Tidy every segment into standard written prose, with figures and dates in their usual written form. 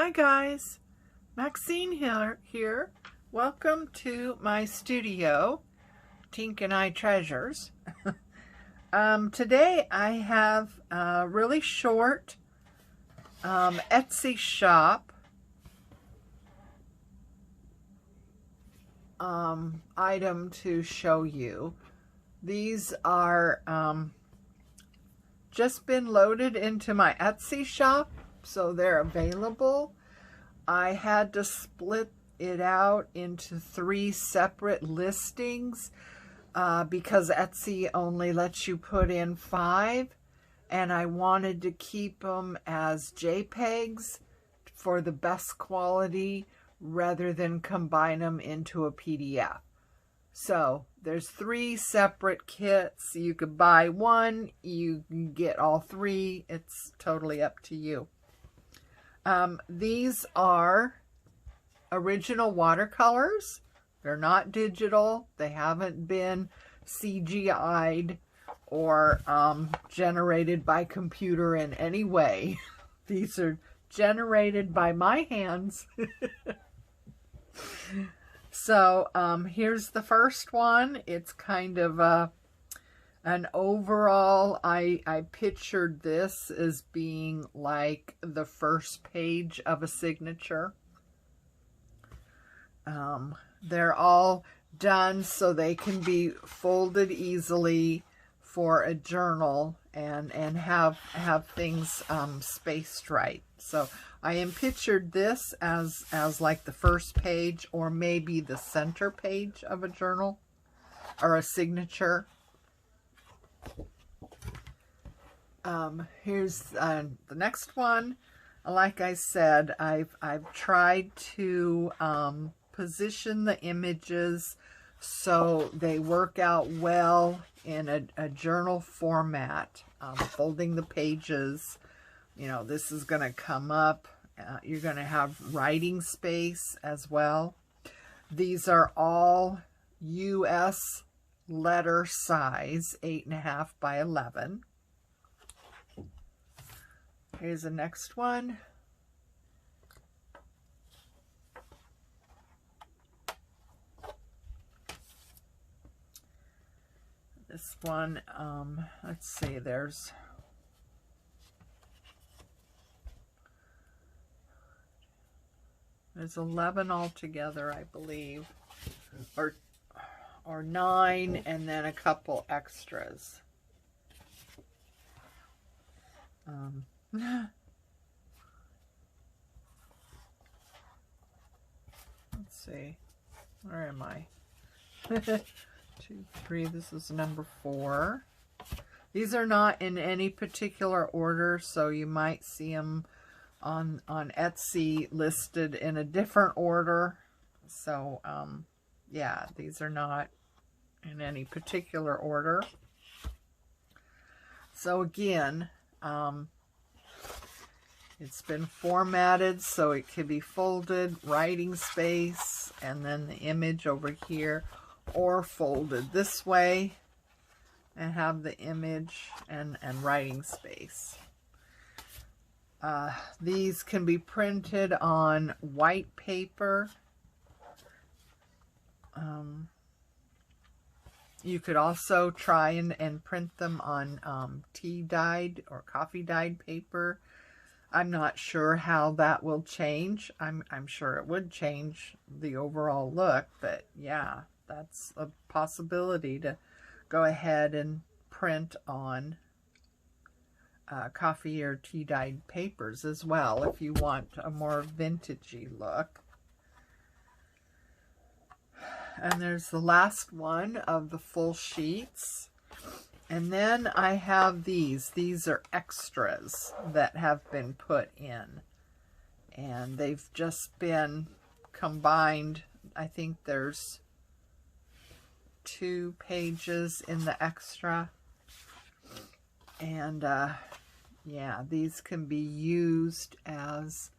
Hi guys, Maxine here. Welcome to my studio, Tink and I Treasures. Today I have a really short Etsy shop item to show you. These are just been loaded into my Etsy shop, so they're available. I had to split it out into 3 separate listings because Etsy only lets you put in 5, and I wanted to keep them as JPEGs for the best quality rather than combine them into a PDF. So there's 3 separate kits. You could buy one, you can get all 3. It's totally up to you. These are original watercolors. They're not digital. They haven't been CGI'd or generated by computer in any way. These are generated by my hands. So here's the first one. It's kind of an overall, I pictured this as being like the first page of a signature. They're all done so they can be folded easily for a journal and have things spaced right. So I am pictured this as like the first page or maybe the center page of a journal or a signature. Here's the next one. Like I said, I've tried to position the images so they work out well in a journal format. Folding the pages, you know, this is going to come up. You're going to have writing space as well. These are all US letter size, 8.5 by 11. Here's the next one. This one, let's see, there's There's 11 altogether, I believe, or 9, and then a couple extras. Let's see, where am I? 2, 3, this is number 4. These are not in any particular order, so you might see them on Etsy listed in a different order. So yeah, these are not in any particular order. So again, it's been formatted so it can be folded, writing space, and then the image over here, or folded this way and have the image and writing space. These can be printed on white paper. You could also try and print them on tea-dyed or coffee-dyed paper. I'm not sure how that will change. I'm sure it would change the overall look, but yeah, that's a possibility to go ahead and print on coffee or tea-dyed papers as well if you want a more vintagey look. And there's the last one of the full sheets. And then I have these. These are extras that have been put in. And they've just been combined. I think there's 2 pages in the extra. And yeah, these can be used as,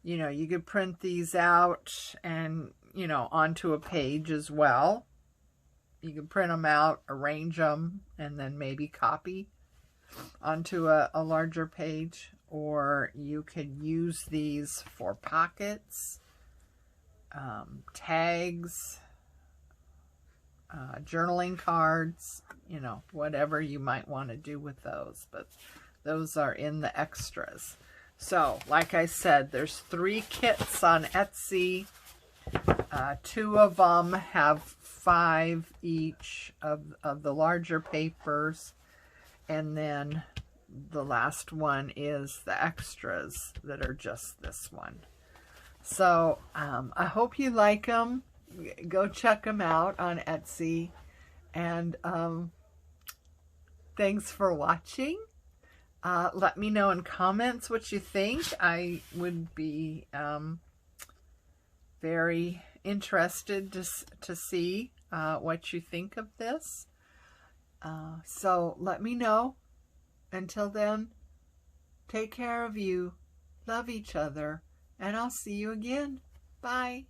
you know, you could print these out and, you know, onto a page as well. You can print them out, arrange them, and then maybe copy onto a larger page. or you could use these for pockets, tags, journaling cards, you know, whatever you might want to do with those. But those are in the extras. So, like I said, there's 3 kits on Etsy. 2 of them have 5 each of the larger papers. And then the last one is the extras that are just this one. So, I hope you like them. Go check them out on Etsy. And thanks for watching. Let me know in comments what you think. I would be very interested to see what you think of this. So let me know. Until then, take care of you, love each other, and I'll see you again. Bye.